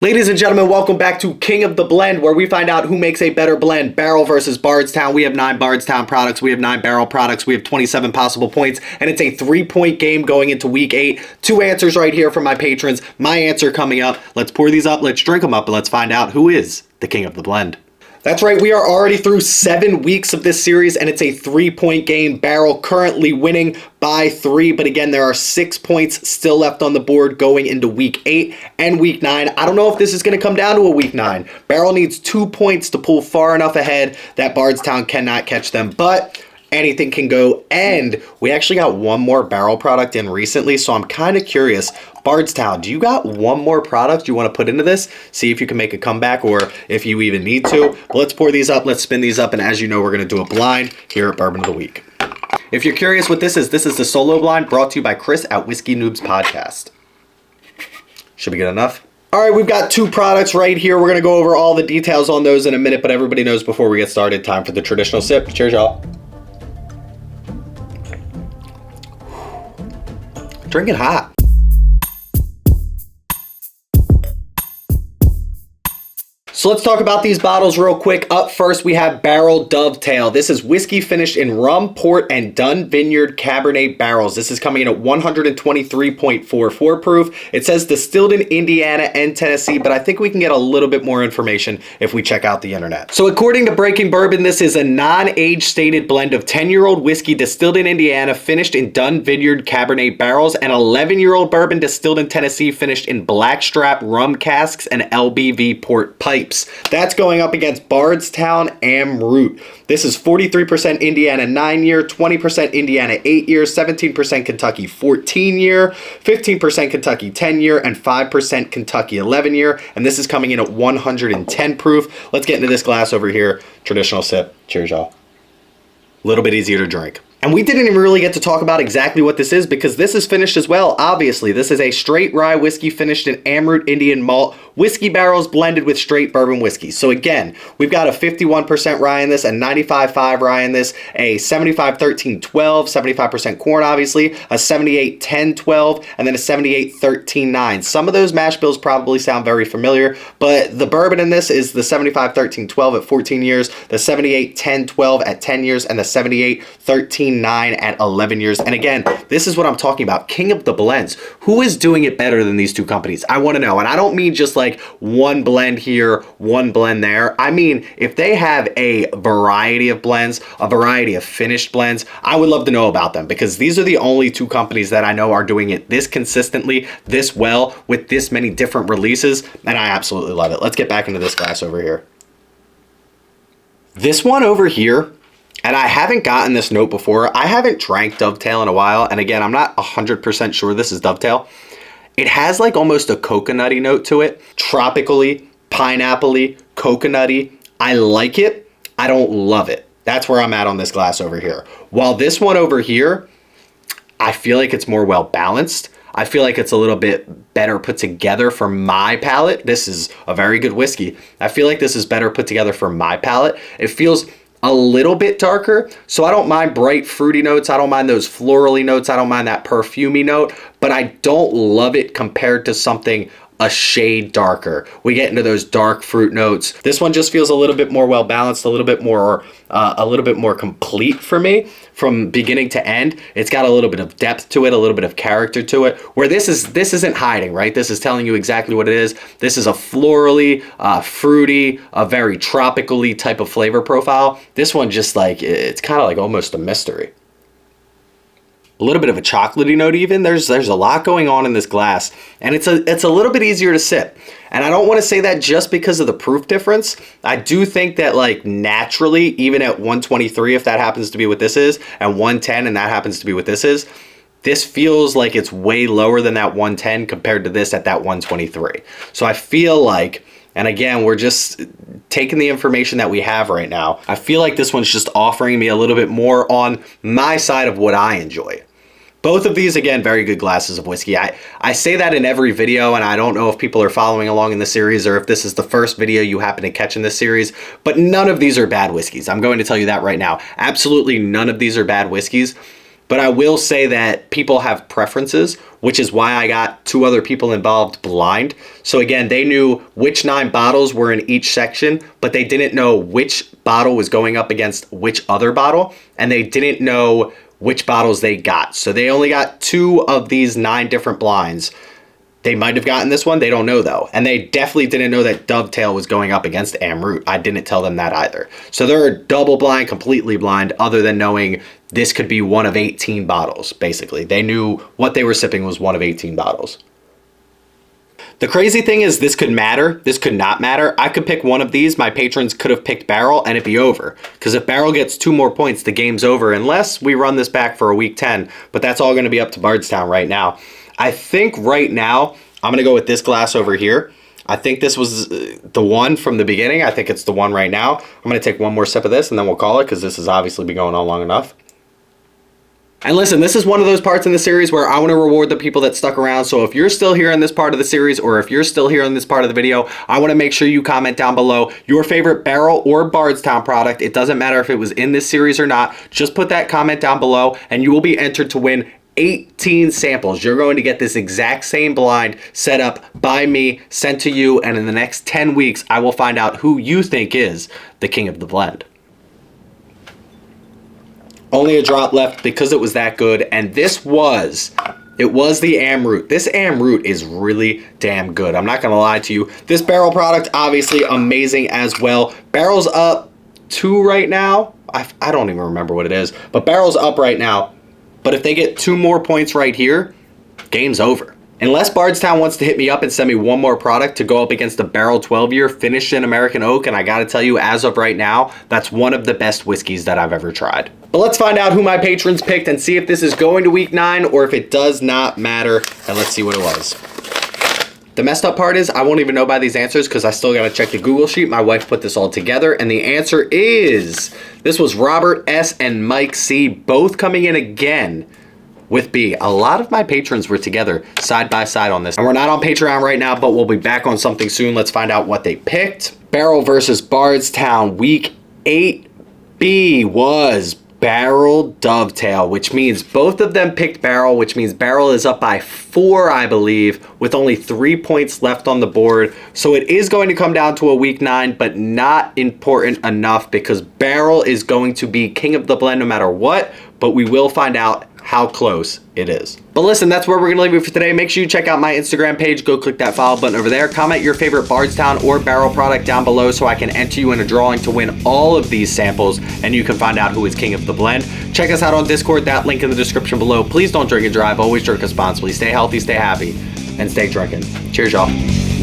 Ladies and gentlemen, welcome back to King of the Blend, where we find out who makes a better blend, Barrell versus Bardstown. We have 9 Bardstown products, we have 9 Barrell products, we have 27 possible points, and it's a 3-point game going into week 8. 2 answers right here from my patrons. My answer coming up. Let's pour these up, let's drink them up, and let's find out who is the King of the Blend. That's right, we are already through 7 weeks of this series, and it's a 3-point game. Barrell currently winning by 3, but again, there are 6 points still left on the board going into week 8 and week 9. I don't know if this is going to come down to a week 9. Barrell needs 2 points to pull far enough ahead that Bardstown cannot catch them, but anything can go, and we actually got one more Barrell product in recently, so I'm kind of curious. Bardstown, do you got one more product you want to put into this? See if you can make a comeback or if you even need to. But let's pour these up, let's spin these up, and as you know, we're going to do a blind here at Bourbon of the Week. If you're curious what this is the solo blind brought to you by Chris at Whiskey Noobs Podcast. Should be good enough. All right, we've got 2 products right here. We're going to go over all the details on those in a minute, but everybody knows before we get started, time for the traditional sip. Cheers, y'all. Drinking hot. So let's talk about these bottles real quick. Up first, we have Barrell Dovetail. This is whiskey finished in rum, port, and Dun Vineyard Cabernet barrels. This is coming in at 123.44 proof. It says distilled in Indiana and Tennessee, but I think we can get a little bit more information if we check out the internet. So according to Breaking Bourbon, this is a non-age stated blend of 10-year-old whiskey distilled in Indiana, finished in Dun Vineyard Cabernet barrels, and 11-year-old bourbon distilled in Tennessee, finished in blackstrap rum casks and LBV port pipes. That's going up against Bardstown Amroot. This is 43% Indiana 9-year, 20% Indiana 8-year, 17% Kentucky 14-year, 15% Kentucky 10-year, and 5% Kentucky 11-year. And this is coming in at 110 proof. Let's get into this glass over here. Traditional sip. Cheers, y'all. A little bit easier to drink. And we didn't even really get to talk about exactly what this is because this is finished as well, obviously. This is a straight rye whiskey finished in Amroot Indian malt whiskey barrels blended with straight bourbon whiskey. So again, we've got a 51% rye in this, a 95.5 rye in this, a 75-13-12, 75% corn obviously, a 78-10-12, and then a 78-13-9. Some of those mash bills probably sound very familiar, but the bourbon in this is the 75-13-12 at 14 years, the 78-10-12 at 10 years, and the 78-13-9 at 11 years. And again, this is what I'm talking about. King of the blends. Who is doing it better than these 2 companies? I want to know. And I don't mean just like one blend here, one blend there. I mean, if they have a variety of blends, a variety of finished blends, I would love to know about them because these are the only 2 companies that I know are doing it this consistently, this well, with this many different releases. And I absolutely love it. Let's get back into this glass over here. This one over here, and I haven't gotten this note before. I haven't drank Dovetail in a while. And again, I'm not 100% sure this is Dovetail. It has like almost a coconutty note to it. Tropically, pineapple-y, coconutty. I like it. I don't love it. That's where I'm at on this glass over here. While this one over here, I feel like it's more well balanced. I feel like it's a little bit better put together for my palate. This is a very good whiskey. I feel like this is better put together for my palate. It feels a little bit darker, so I don't mind bright fruity notes. I don't mind those florally notes. I don't mind that perfumey note, but I don't love it compared to something a shade darker. We get into those dark fruit notes. This one just feels a little bit more well balanced, a little bit more complete for me from beginning to end. It's got a little bit of depth to it, a little bit of character to it, where this isn't hiding, right? This is telling you exactly what it is. This is a florally, fruity, a very tropically type of flavor profile. This one just like, it's kind of like almost a mystery. A little bit of a chocolatey note even. There's a lot going on in this glass, and it's a little bit easier to sip. And I don't want to say that just because of the proof difference. I do think that like naturally, even at 123, if that happens to be what this is, and 110, and that happens to be what this is, this feels like it's way lower than that 110 compared to this at that 123. So I feel like, and again, we're just taking the information that we have right now, I feel like this one's just offering me a little bit more on my side of what I enjoy. Both of these, again, very good glasses of whiskey. I say that in every video, and I don't know if people are following along in the series or if this is the first video you happen to catch in this series, but none of these are bad whiskeys. I'm going to tell you that right now. Absolutely none of these are bad whiskeys. but I will say that people have preferences, which is why I got 2 other people involved blind. So again, they knew which 9 bottles were in each section, but they didn't know which bottle was going up against which other bottle, and they didn't know which bottles they got. So they only got 2 of these 9 different blinds. They might have gotten this one, they don't know though. And they definitely didn't know that Dovetail was going up against Amroot. I didn't tell them that either. So they're double blind, completely blind, other than knowing this could be one of 18 bottles, basically. They knew what they were sipping was one of 18 bottles. The crazy thing is this could matter, this could not matter. I could pick one of these, my patrons could have picked Barrell, and it'd be over. Because if Barrell gets 2 more points, the game's over, unless we run this back for a week 10. But that's all gonna be up to Bardstown right now. I think right now, I'm gonna go with this glass over here. I think this was the one from the beginning. I think it's the one right now. I'm gonna take one more sip of this and then we'll call it, because this has obviously been going on long enough. And listen, this is one of those parts in the series where I want to reward the people that stuck around. So if you're still here in this part of the series, or if you're still here in this part of the video, I want to make sure you comment down below your favorite Barrell or Bardstown product. It doesn't matter if it was in this series or not. Just put that comment down below and you will be entered to win 18 samples. You're going to get this exact same blind set up by me, sent to you, and in the next 10 weeks, I will find out who you think is the king of the blend. Only a drop left because it was that good, and it was the Amroot. This Amroot is really damn good. I'm not gonna lie to you. This Barrell product, obviously amazing as well. Barrell's up 2 right now. I don't even remember what it is, but Barrell's up right now. But if they get 2 more points right here, game's over. Unless Bardstown wants to hit me up and send me one more product to go up against a Barrell 12-year finished in American oak, and I gotta tell you, as of right now, that's one of the best whiskeys that I've ever tried. But let's find out who my patrons picked and see if this is going to week 9 or if it does not matter, and let's see what it was. The messed up part is I won't even know by these answers because I still gotta check the Google sheet. My wife put this all together, and the answer is, this was Robert S. and Mike C, both coming in again with B. A lot of my patrons were together side by side on this. And we're not on Patreon right now, but we'll be back on something soon. Let's find out what they picked. Barrell versus Bardstown, week 8B was Barrell Dovetail, which means both of them picked Barrell, which means Barrell is up by 4, I believe, with only 3 points left on the board. So it is going to come down to a week 9, but not important enough because Barrell is going to be king of the blend no matter what, but we will find out how close it is. But listen, that's where we're gonna leave it for today. Make sure you check out my Instagram page. Go click that follow button over there. Comment your favorite Bardstown or Barrell product down below so I can enter you in a drawing to win all of these samples, and you can find out who is king of the blend. Check us out on Discord, that link in the description below. Please don't drink and drive, always drink responsibly. Stay healthy, stay happy, and stay drinking. Cheers, y'all.